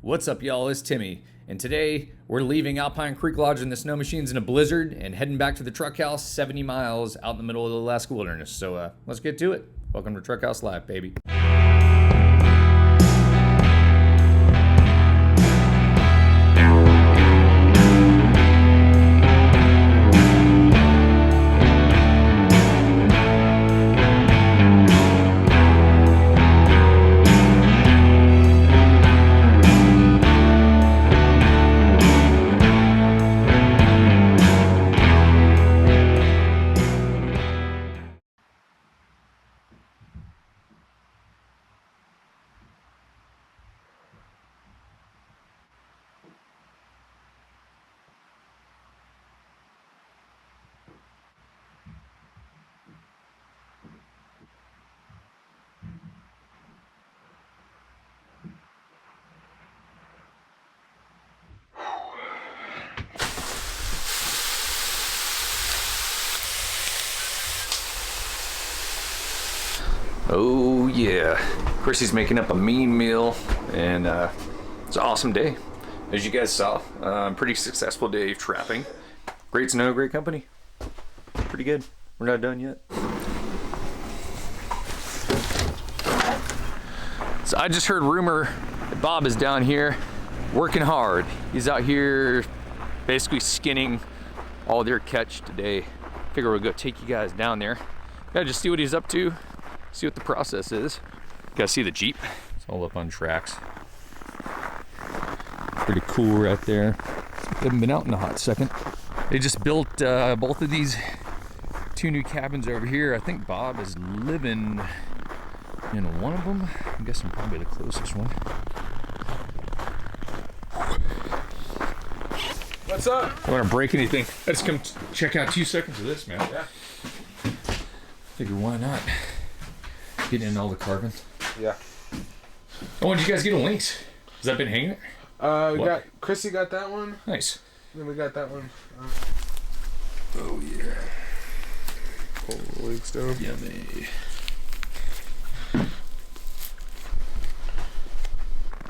What's up, y'all? It's Timmy, and today we're leaving Alpine Creek Lodge in the snow machines in a blizzard and heading back to the truck house 70 miles out in the middle of the Alaska wilderness. So let's get to it. Welcome to Truck House Live, baby. Oh yeah, Chrissy's making up a mean meal, and it's an awesome day. As you guys saw, pretty successful day of trapping. Great snow, great company. Pretty good. We're not done yet. So I just heard rumor that Bob is down here working hard. He's out here basically skinning all their catch today. Figure we'll go take you guys down there. Gotta just see what he's up to. See what the process is. You guys see the Jeep? It's all up on tracks. Pretty cool right there. They haven't been out in a hot second. They just built both of these two new cabins over here. I think Bob is living in one of them. I'm guessing probably the closest one. What's up? I don't want to break anything. Let's come check out 2 seconds of this, man. Yeah. Figure why not? Getting in all the carbon. Yeah. Oh, and did you guys get a Lynx? Has that been hanging there? We got Chrissy got that one. Nice. And then we got that one. Oh yeah. Pull the Lynx down. Yummy.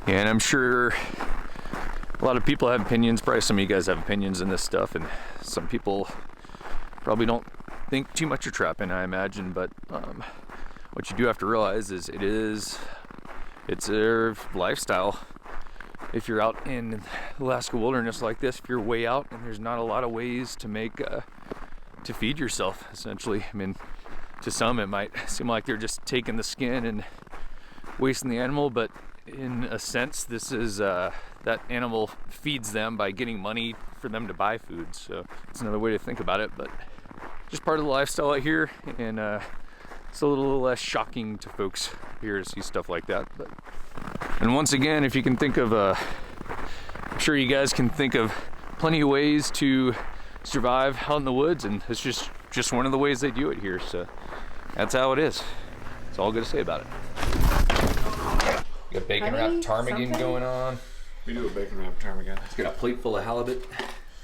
Yeah, and I'm sure a lot of people have opinions. Probably some of you guys have opinions in this stuff, and some people probably don't think too much of trapping, I imagine, but what you do have to realize is it's a lifestyle. If you're out in the Alaska wilderness like this, if you're way out and there's not a lot of ways to make to feed yourself, essentially. I mean, to some it might seem like they're just taking the skin and wasting the animal, but in a sense this is that animal feeds them by getting money for them to buy food. So it's another way to think about it, but just part of the lifestyle out here, and it's a little less shocking to folks here to see stuff like that. But, and once again, if you can think of, I'm sure you guys can think of plenty of ways to survive out in the woods, and it's just one of the ways they do it here. So that's how it is. That's all I'm gonna say about it. Got bacon wrapped ptarmigan going on. We do a bacon wrapped ptarmigan. It's got a plate full of halibut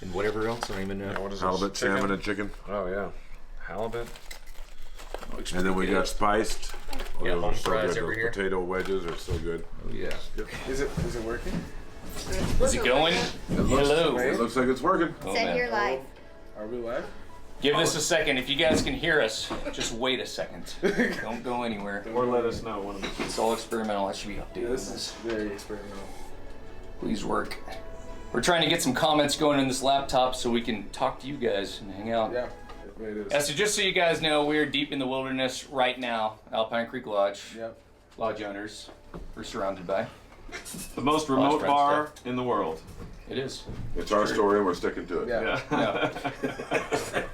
and whatever else, I don't even know. Yeah, what is Halibut, this? salmon, and chicken. Oh yeah, halibut. And then we got spiced. Yeah, Those home are so fries good. over Those here. Potato wedges are so good. Oh yeah. Is it working? Is it going? Hello. It looks like it's working. Oh, Said man. you're live. Are we live? Give this a second. If you guys can hear us, just wait a second. Don't go anywhere. Or let us know one of them. It's all experimental. I should be updating This is this. very experimental. Please work. We're trying to get some comments going in this laptop so we can talk to you guys and hang out. Yeah, it is. Yeah, so just so you guys know, we're deep in the wilderness right now. Alpine Creek Lodge. Yep. Lodge owners. We're surrounded by. The most remote bar in the world. It is. It's our story and we're sticking to it. Yeah. Yeah.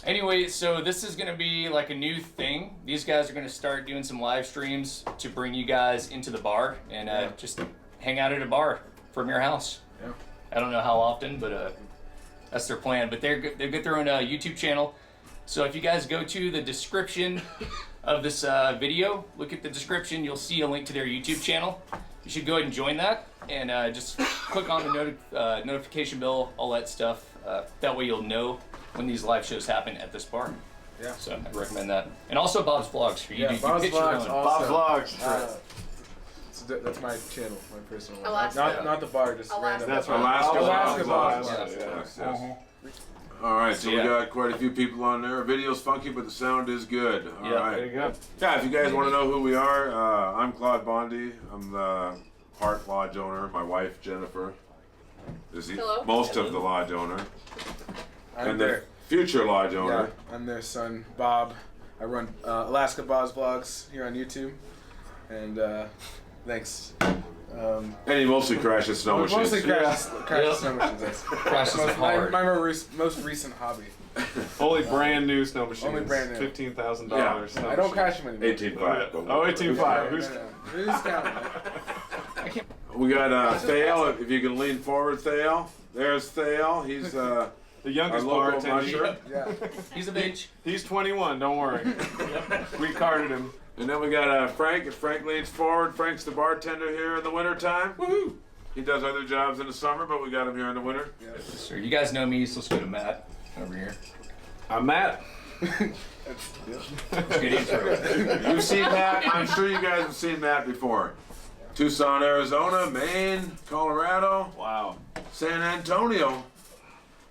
Anyway, so this is gonna be like a new thing. These guys are gonna start doing some live streams to bring you guys into the bar and just hang out at a bar from your house. Yeah. I don't know how often, but that's their plan. But they've got their own YouTube channel. So if you guys go to the description of this video, look at the description, you'll see a link to their YouTube channel. You should go ahead and join that, and just click on the notification bell, all that stuff. That way you'll know when these live shows happen at this bar. Yeah. So I'd recommend that. And also Bob's Vlogs for you. Yeah, You Bob's pitch your Vlogs own. also. Bob's Vlogs. That's my channel, my personal one. Alaska. Not the bar, just random. That's right. Alaska Boss. Yes. Alright, so we got quite a few people on there. Video's funky, but the sound is good. Alright. There you go. Yeah, if you guys want to know who we are, I'm Claude Bondi. I'm the Hart Lodge owner. My wife, Jennifer, is most of the lodge owner. And the future lodge owner. Yeah, I'm their son, Bob. I run Alaska Bob's Vlogs here on YouTube. And thanks. And he mostly crashes snow machines. Mostly crashes snow machines. That's Crashes hard. my most recent hobby. Only brand new snow machines. Only brand new. $15,000. Yeah. snow I don't machines. crash them anymore. 18.5. Oh, 18.5. Who's Who's counting? We got Thale. If you can lean forward, Thale. There's Thale. He's the youngest our local bartender? musher. Yeah. He's a bitch. He's 21. Don't worry. We carded him. And then we got Frank. If Frank leans forward, Frank's the bartender here in the wintertime. Woohoo! He does other jobs in the summer, but we got him here in the winter. Sure, you guys know me, so let's go to Matt over here. I'm Matt. Good intro. You've seen Matt. I'm sure you guys have seen Matt before. Tucson, Arizona, Maine, Colorado, Wow. San Antonio,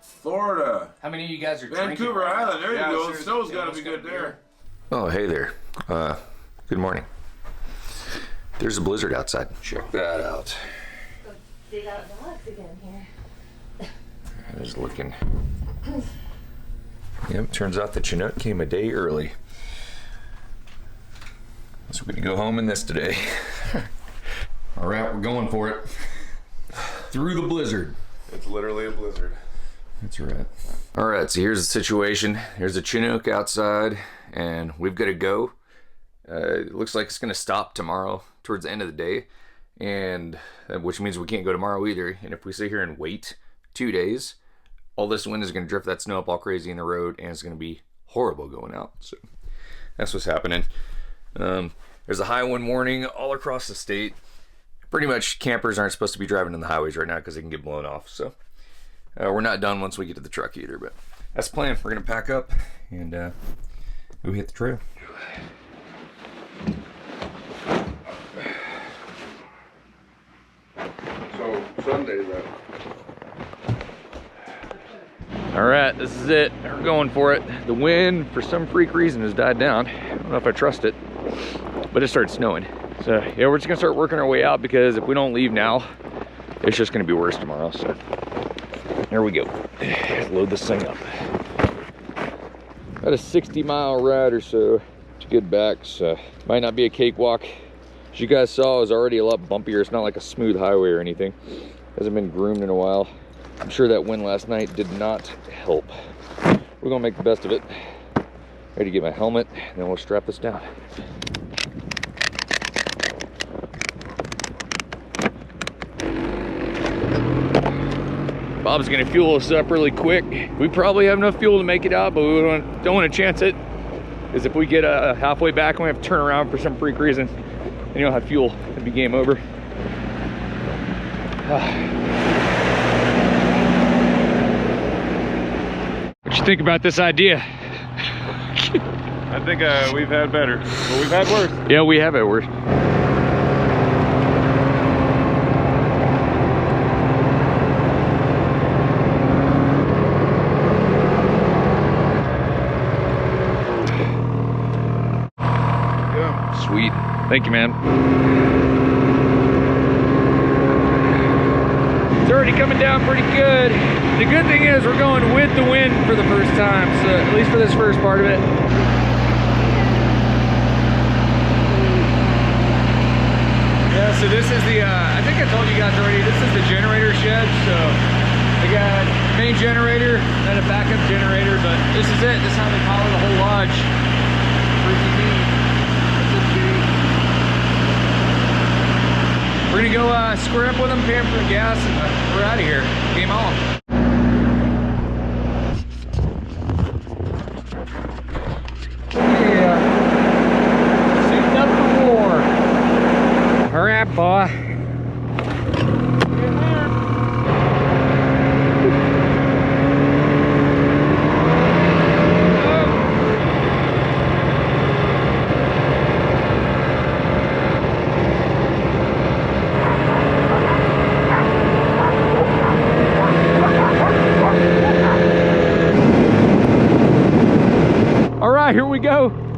Florida, How many of you guys are drinking? Vancouver Island. There Yeah, you go. The seriously. snow's Yeah, got to let's be go good beer. there. Oh, hey there. Good morning. There's a blizzard outside. Check that out. Dig out dogs again here. I was looking. Yep, turns out the Chinook came a day early. So we're gonna go home in this today. All right, we're going for it. Through the blizzard. It's literally a blizzard. That's right. All right, so here's the situation. There's a Chinook outside, and we've got to go. It looks like it's going to stop tomorrow towards the end of the day, and which means we can't go tomorrow either. And if we sit here and wait 2 days, all this wind is going to drift that snow up all crazy in the road, and it's going to be horrible going out. So that's what's happening. There's a high wind warning all across the state. Pretty much campers aren't supposed to be driving on the highways right now because they can get blown off. So we're not done once we get to the truck either, but that's the plan. We're going to pack up and go hit the trail. So Sunday then. All right, this is it. We're going for it. The wind, for some freak reason, has died down. I don't know if I trust it, but it started snowing. So yeah, we're just gonna start working our way out because if we don't leave now, it's just gonna be worse tomorrow. So there we go. Let's load this thing up. About a 60-mile ride or so to get back. So might not be a cakewalk. As you guys saw, it was already a lot bumpier. It's not like a smooth highway or anything. Hasn't been groomed in a while. I'm sure that wind last night did not help. We're gonna make the best of it. Ready to get my helmet, and then we'll strap this down. Bob's gonna fuel us up really quick. We probably have enough fuel to make it out, but we don't want to chance it. Because if we get halfway back and we have to turn around for some freak reason, and you don't have fuel, it'd be game over. What you think about this idea? I think we've had better, but we've had worse. Yeah, we have had worse. Sweet. Thank you, man. It's already coming down pretty good. The good thing is we're going with the wind for the first time, so at least for this first part of it. Yeah, so this is the, I think I told you guys already, this is the generator shed. So I got main generator and a backup generator, but this is it. This is how they power the whole lodge. Freaky neat. We're gonna go square up with them, pay them for the gas, and we're out of here. Game on. Yeah. Suiting up for war. All right, boy.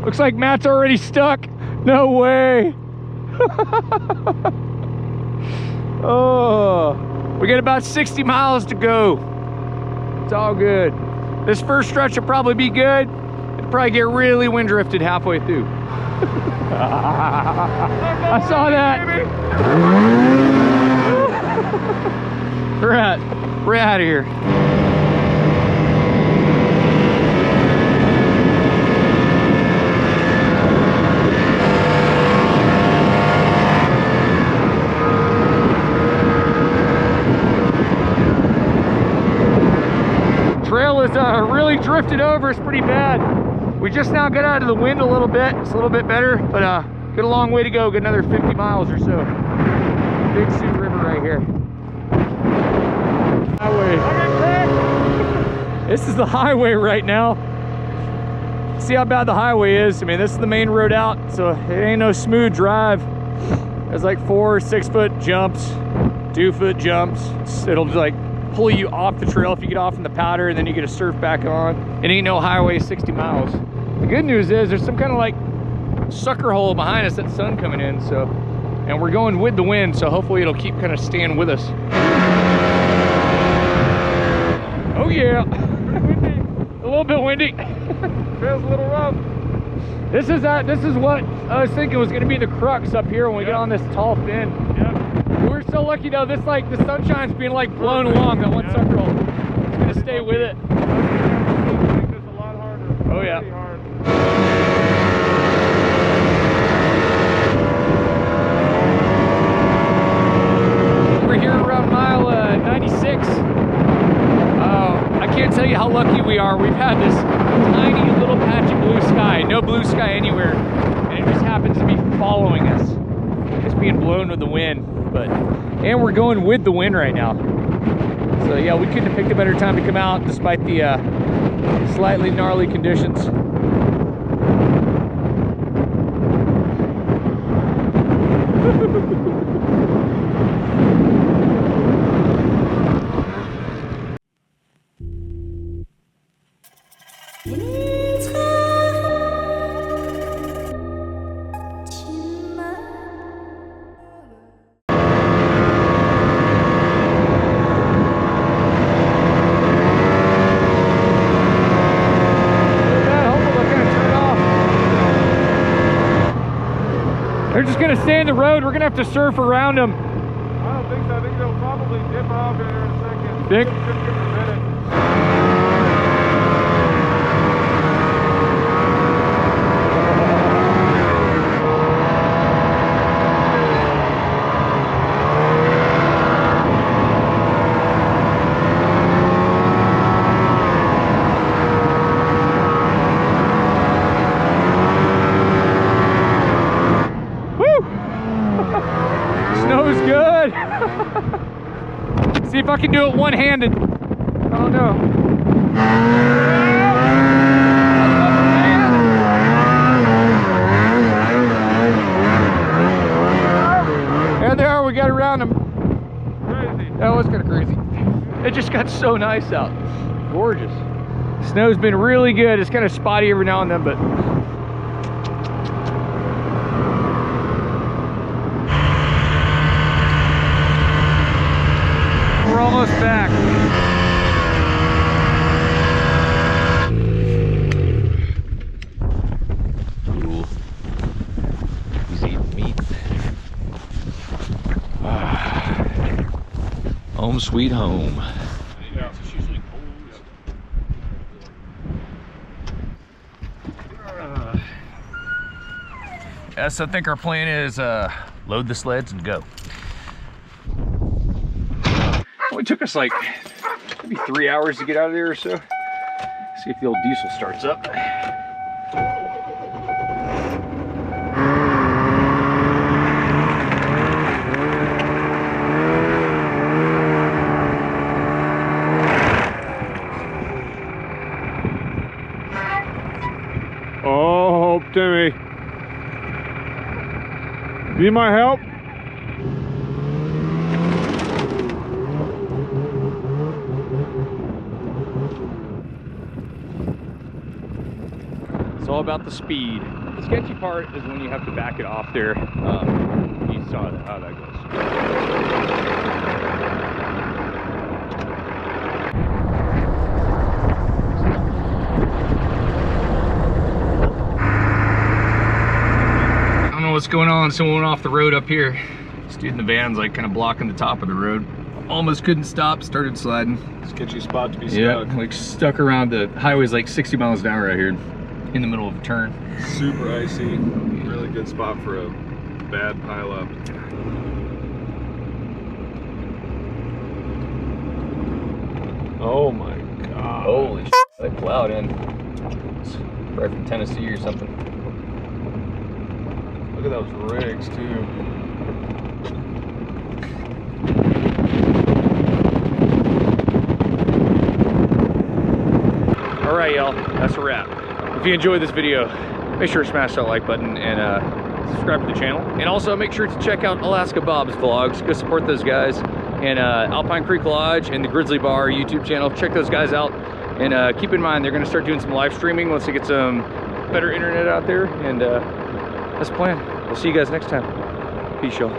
Looks like Matt's already stuck. No way. Oh, we got about 60 miles to go. It's all good. This first stretch will probably be good. It'll probably get really wind drifted halfway through. I saw that. We're out of here. Trail is really drifted over. It's pretty bad. We just now got out of the wind a little bit. It's a little bit better, but got a long way to go. Got another 50 miles or so. Big Sioux River right here. Highway. This is the highway right now. See how bad the highway is. I mean, this is the main road out, so it ain't no smooth drive. There's like 4 6-foot jumps, 2-foot jumps. It'll like pull you off the trail if you get off in the powder, and then you get to surf back on. It ain't no highway 60 miles. The good news is there's some kind of like sucker hole behind us, that sun coming in, so, and we're going with the wind, so hopefully it'll keep kind of staying with us. Oh yeah. A little bit windy. Feels a little rough. This is what I was thinking was going to be the crux up here when we get on this tall fin. Yep. We're so lucky though, this like the sunshine's being like blown along that one sucker hole. It's going to stay with it. Make this a lot harder. Oh yeah. Pretty hard. We're here around mile 96. I can't tell you how lucky we are. We've had this tiny little patch of blue sky, no blue sky anywhere, and it just happens to be following us. It's being blown with the wind, and we're going with the wind right now. So yeah, we couldn't have picked a better time to come out despite the slightly gnarly conditions. They're just gonna stay in the road. We're gonna have to surf around them. I don't think so. I think they'll probably dip off here in a second. Dick? Just give them a minute. Snow's good. See if I can do it one-handed. Oh no. There they are, we got around them. Crazy. That was kind of crazy. It just got so nice out. Gorgeous. Snow's been really good. It's kind of spotty every now and then, but we're almost back. Cool. He's eating meat. Home sweet home. Yes, I think our plan is load the sleds and go. It took us like maybe 3 hours to get out of there or so. See if the old diesel starts up. Oh, Timmy. Need my help? It's all about the speed. The sketchy part is when you have to back it off there. You saw how that goes. I don't know what's going on. Someone went off the road up here. This dude in the van's like kind of blocking the top of the road. Almost couldn't stop, started sliding. Sketchy spot to be stuck. Yeah, like stuck around. The highway's like 60 miles an hour right here in the middle of a turn. Super icy. Really good spot for a bad pile up. Oh my god. Holy shit, they plowed in. It's right from Tennessee or something. Look at those rigs too. All right, y'all, that's a wrap. If you enjoyed this video, make sure to smash that like button and subscribe to the channel. And also make sure to check out Alaska Bob's vlogs. Go support those guys. And Alpine Creek Lodge and the Grizzly Bar YouTube channel. Check those guys out. And keep in mind, they're gonna start doing some live streaming once they get some better internet out there. And that's the plan. We'll see you guys next time. Peace, y'all.